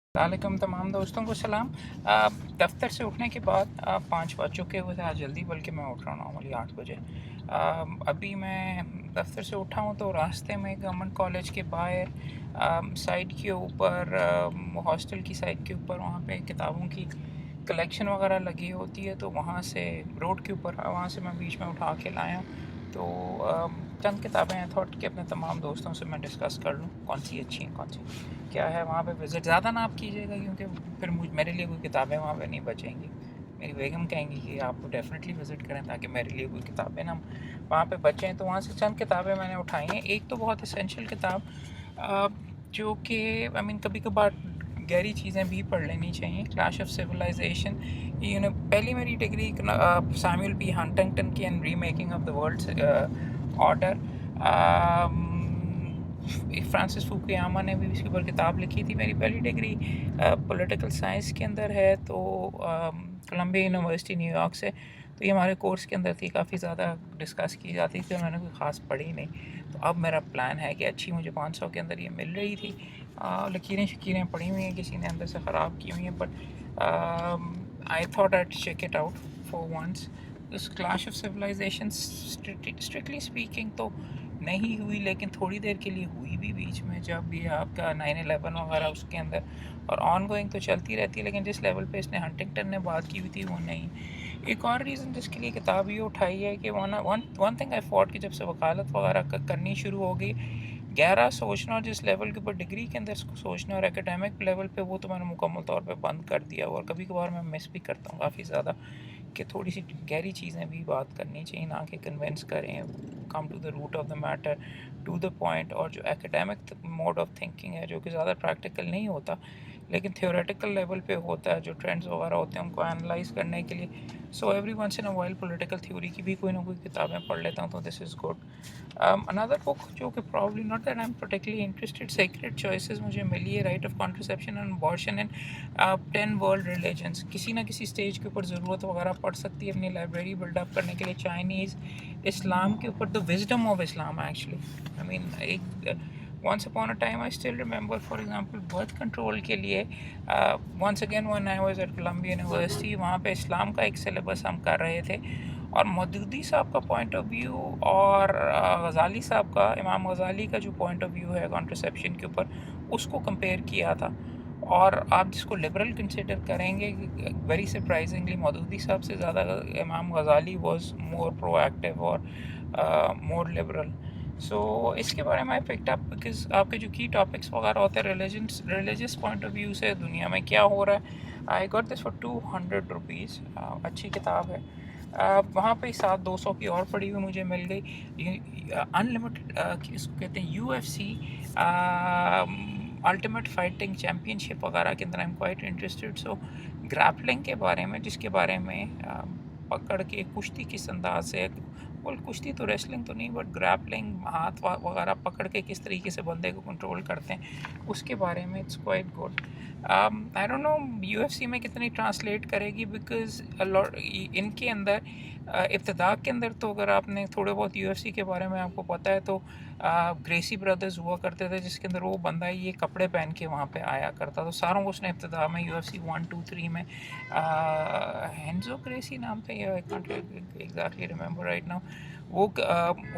वालेकुम तमाम दोस्तों को सलाम। दफ्तर से उठने के बाद 5 बज चुके हुए थे आज जल्दी, बल्कि मैं उठ रहा हूँ नॉर्मली 8 बजे। अभी मैं दफ्तर से उठा हूँ तो रास्ते में गवर्नमेंट कॉलेज के बाहर साइड के ऊपर, हॉस्टल की साइड के ऊपर, वहाँ पे किताबों की कलेक्शन वगैरह लगी होती है, तो वहाँ से रोड के ऊपर वहाँ से मैं बीच में उठा के लाया। तो चंद किताबें हैं, थॉट कि अपने तमाम दोस्तों से मैं डिस्कस कर लूँ कौन सी अच्छी हैं, कौन सी क्या है। वहाँ पे विज़िट ज़्यादा ना आप कीजिएगा, क्योंकि फिर मेरे लिए कोई किताबें वहाँ पे नहीं बचेंगी। मेरी बेगम कहेंगी कि आप डेफ़िनेटली विज़िट करें ताकि मेरे लिए कोई किताबें ना वहाँ पे बचें। तो वहाँ से चंद किताबें मैंने उठाई हैं। एक तो बहुत एसेंशियल किताब, जो कि कभी कभार गहरी चीज़ें भी पढ़ लेनी चाहिए, क्लैश ऑफ सिविलाइजेशन। पहली मेरी डिग्री सैमुअल पी हंटिंगटन की and remaking of the world order. Francis Fukuyama ने भी इसके ऊपर किताब लिखी थी। मेरी पहली डिग्री पॉलिटिकल साइंस के अंदर है, तो कोलंबिया यूनिवर्सिटी न्यूयॉर्क से। तो ये हमारे कोर्स के अंदर थी, काफ़ी ज़्यादा डिस्कस की जाती थी, मैंने कोई ख़ास पढ़ी नहीं। तो अब मेरा प्लान है कि अच्छी मुझे 500 के अंदर ये मिल रही थी। लकीरें शकीरें पड़ी हुई हैं, किसी ने अंदर से ख़राब की हुई हैं, but I thought I check it out for once. उस clash of civilisation strictly speaking तो नहीं हुई, लेकिन थोड़ी देर के लिए हुई भी बीच में, जब भी आपका 9/11 वगैरह उसके अंदर, और ऑन गोइंग तो चलती रहती है, लेकिन जिस लेवल पे इसने हंटिंगटन ने बात की हुई थी वो नहीं। एक और रीज़न जिसके लिए किताब ये उठाई है कि वन थिंग आई फॉट कि जब से वकालत वगैरह करनी शुरू हो गई, गहरा सोचना, और जिस लेवल के ऊपर डिग्री के अंदर सोचना और एकेडमिक लेवल पे, वो तो मैंने मुकम्मल तौर पे बंद कर दिया। और कभी कभार मैं मिस भी करता हूँ काफ़ी ज़्यादा कि थोड़ी सी गहरी चीज़ें भी बात करनी चाहिए, ना कि कन्विंस करें, come to the root of the matter, to the point. और जो एकेडमिक मोड ऑफ थिंकिंग है, जो कि ज़्यादा प्रैक्टिकल नहीं होता लेकिन थियोरेटिकल लेवल पे होता है, जो ट्रेंड्स वगैरह होते हैं उनको एनालाइज करने के लिए, so every once in a while political theory की भी कोई ना कोई किताबें पढ़ लेता हूँ, तो this is good. Another book जो कि probably not that I am particularly interested, sacred choices मुझे मिली है, right of contraception and abortion in 10 world religions. किसी ना किसी स्टेज के ऊपर ज़रूरत वगैरह पड़ सकती है अपनी लाइब्रेरी बिल्डअप करने के लिए। चाइनीज़ इस्लाम के ऊपर, the wisdom of Islam actually, एक once upon a time I still remember, for example, birth control के लिए once again when I was at Columbia University, वहाँ पे इस्लाम का एक सिलेबस हम कर रहे थे, और मौदूदी साहब का पॉइंट ऑफ व्यू और गज़ाली साहब का, इमाम गज़ाली का जो पॉइंट ऑफ व्यू है कॉन्ट्रसेप्शन के ऊपर, उसको कंपेयर किया था। और आप जिसको लिबरल कंसिडर करेंगे, वेरी सरप्राइजिंगली मौदूदी साहब से ज़्यादा इमाम गज़ाली वाज मोर प्रोएक्टिव और मोर लिबरल। सो इसके बारे में आई पिक्ड अप बिकॉज आपके जो की टॉपिक्स वगैरह होते हैं रिलीजियस पॉइंट ऑफ व्यू से दुनिया में क्या हो रहा है। I got this for 200 rupees. अच्छी किताब है। वहाँ पे साथ 200 की और पड़ी हुई मुझे मिल गई, अनलिमिटेड, इसको कहते हैं UFC, अल्टीमेट फाइटिंग चैम्पियनशिप वगैरह के अंदर। I am quite interested. So grappling के बारे में, जिसके बारे में पकड़ के कुश्ती किस अंदाज से, बोल कुश्ती तो रेसलिंग तो नहीं, बट ग्रैपलिंग, हाथ वगैरह पकड़ के किस तरीके से बंदे को कंट्रोल करते हैं, उसके बारे में it's quite good. I don't know UFC में कितनी ट्रांसलेट करेगी, बिकॉज इनके अंदर इब्तदा के अंदर, तो अगर आपने थोड़े बहुत UFC के बारे में आपको पता है, तो ग्रेसी ब्रदर्स हुआ करते थे, जिसके अंदर वो बंदा ये कपड़े पहन के वहाँ पे आया करता, तो सारों को उसने इब्तदा में UFC 1, 2, 3 में, हेंजो ग्रेसी नाम था, ये I can't exactly remember right now, वो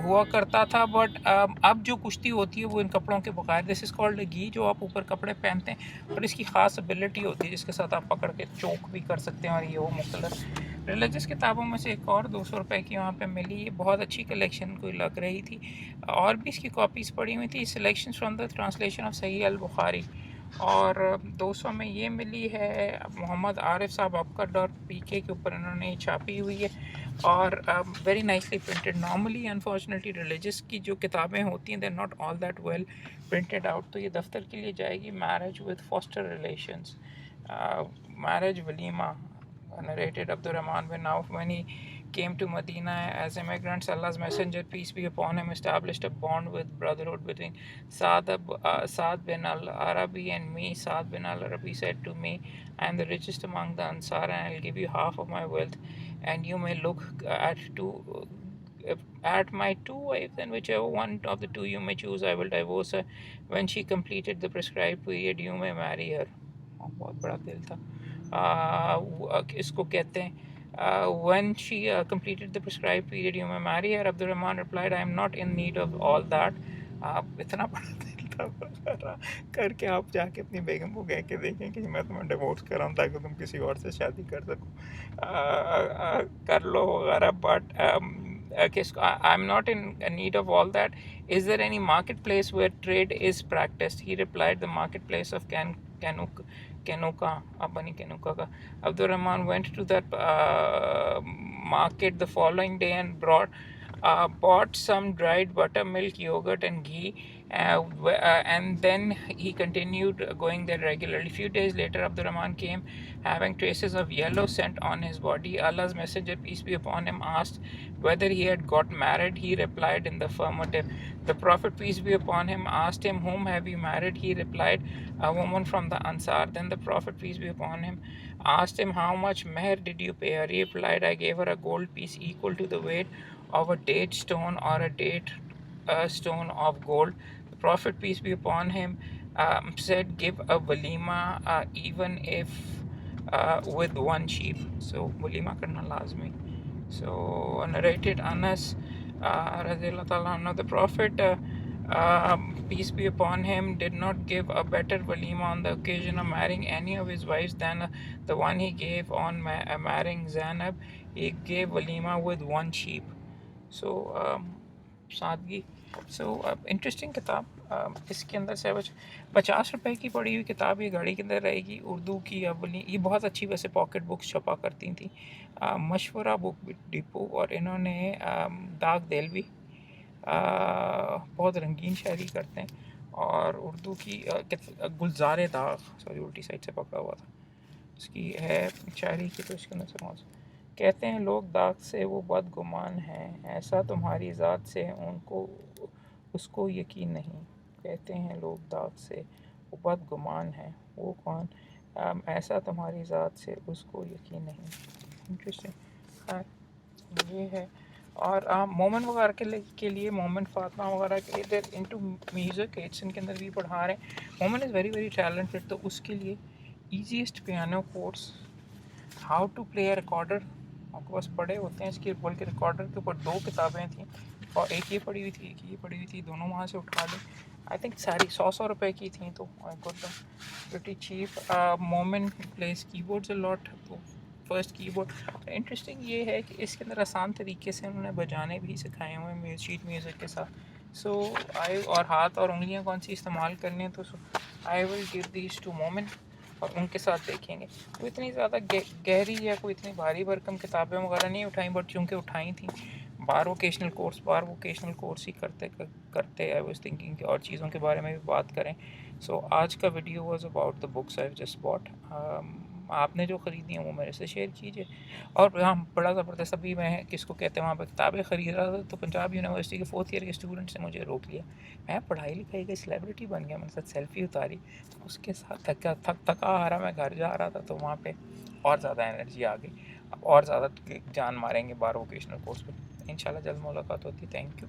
हुआ करता था। बट अब जो कुश्ती होती है वो इन कपड़ों के बगैर, दिस इज़ कॉल्ड घी, जो आप ऊपर कपड़े पहनते हैं, और इसकी ख़ास एबिलिटी होती है जिसके साथ आप पकड़ के चोक भी कर सकते हैं, और ये वो मुख्तलिफ रिलीजियस किताबों में से एक और 200 रुपये की वहाँ पे मिली। ये बहुत अच्छी कलेक्शन कोई लग रही थी, और भी इसकी कॉपीज़ पड़ी हुई थी, selection from the translation of सही अल बुखारी। और 200 में ये मिली है, मोहम्मद आरिफ साहब Abkar.pk के ऊपर इन्होंने ये छापी हुई है, और very nicely printed. Normally unfortunately religious की जो किताबें होती हैं, they are not all that well printed out. तो ये दफ्तर के लिए जाएगी। Marriage with foster relations, marriage वलीमा, narrated Abdurrahman bin Auf when he came to Medina as immigrants. Allah's Messenger, peace be upon him, established a bond with brotherhood between Saad bin al-Arabi and me. Saad bin al-Arabi said to me, I am the richest among the Ansar, and I'll give you half of my wealth, and you may look at my two wives, and whichever one of the two you may choose, I will divorce her. When she completed the prescribed period, you may marry her. بہت بڑا دل تھا. اس کو کہتے ہیں when she completed the prescribed period you may marry her. Abdurrahman replied, I am not in need of all that. اتنا بڑا دل تھا کر کے آپ جا کے اپنی بیگم کو کہہ کے دیکھیں کہ میں تمہیں ڈیورس کر رہا ہوں تاکہ تم کسی اور سے شادی کر سکو, کر لو وغیرہ. But I am not in need of all that. Is there any marketplace where trade is practiced? He replied, the marketplace of Kenuka, Abani Kenuka ka. Abdurrahman went to that market the following day and bought some dried buttermilk, yogurt, and ghee. And then he continued going there regularly. Few days later, Abdurrahman came having traces of yellow scent on his body. Allah's Messenger, peace be upon him, asked whether he had got married. He replied in the affirmative. The Prophet, peace be upon him, asked him, whom have you married? He replied, a woman from the Ansar. Then the Prophet, peace be upon him, asked him, how much meher did you pay her? He replied, I gave her a gold piece equal to the weight of a date stone or a date stone of gold. The Prophet, peace be upon him, said, give a walima even if with one sheep. So walima karna lazmi. So narrated Anas radiallahu ta'ala anhu, the Prophet, peace be upon him, did not give a better walima on the occasion of marrying any of his wives than the one he gave on marrying Zainab. He gave walima with one sheep. So سادگی. So interesting کتاب. اس کے اندر سے 50 روپے کی پڑی ہوئی کتاب یہ گاڑی کے اندر رہے گی, اردو کی اولی. یہ بہت اچھی ویسے پاکٹ بکس چھپا کرتی تھیں, مشورہ بک ڈپو, اور انہوں نے داغ دہلوی بہت رنگین شاعری کرتے ہیں, اور اردو کی گلزار داغ, سوری الٹی سائڈ سے پکڑا ہوا تھا, اس کی ہے شاعری کی. تو اس کے اندر سے کہتے ہیں لوگ داغ سے وہ بدگمان ہیں, ایسا تمہاری ذات سے اس کو یقین نہیں. کہتے ہیں لوگ داغ سے وہ بدگمان ہیں, وہ کون؟ ایسا تمہاری ذات سے اس کو یقین نہیں. انٹرسٹنگ یہ ہے. اور مومن وغیرہ کے لیے مومن فاطمہ وغیرہ کے لیے دیر انٹو میوزک, ایٹسن کے اندر بھی پڑھا رہے ہیں. مومن از ویری ویری ٹیلنٹڈ, تو اس کے لیے easiest piano course, how to play a recorder. آپ کے پاس پڑھے ہوتے ہیں اس کے, بلکہ ریکارڈر کے اوپر 2 کتابیں تھیں, اور ایک یہ پڑھی ہوئی تھی, ایک یہ پڑھی ہوئی تھی, دونوں وہاں سے اٹھا لیں. آئی تھنک ساری 100 روپے کی تھیں, تو I got them pretty cheap. مومن پلیز کی بورڈز اے لاٹ, تو فرسٹ کی بورڈ. انٹرسٹنگ یہ ہے کہ اس کے اندر آسان طریقے سے انہوں نے بجانے بھی سکھائے ہوئے ہیں شیٹ میوزک کے ساتھ. سو اور ہاتھ اور انگلیاں کون سی استعمال کرنے ہیں, تو آئی ول گیو دیز ٹو مومن, اور ان کے ساتھ دیکھیں گے. وہ اتنی زیادہ گہری یا کوئی اتنی بھاری بھرکم کتابیں وغیرہ نہیں اٹھائیں, بٹ چونکہ اٹھائی تھیں بار ووکیشنل کورس ہی کرتے آئی واز تھنکنگ کہ اور چیزوں کے بارے میں بھی بات کریں. سو آج کا video was about the books I just bought. آپ نے جو خریدی ہیں وہ میرے سے شیئر کیجیے. اور ہاں بڑا زبردست, ابھی میں کس کو کہتے ہیں وہاں پہ کتابیں خرید رہا تھا, تو پنجاب یونیورسٹی کے 4th ایئر کے اسٹوڈنٹ نے مجھے روک لیا. میں پڑھائی لکھائی کا سیلیبریٹی بن گیا, میرے ساتھ سیلفی اتاری, اس کے ساتھ تھکا آ رہا, میں گھر جا رہا تھا, تو وہاں پہ اور زیادہ انرجی آ گئی. اب اور زیادہ جان ماریں گے بار ووکیشنل کورس پہ. انشاءاللہ جلد ملاقات ہوتی ہے. Thank you.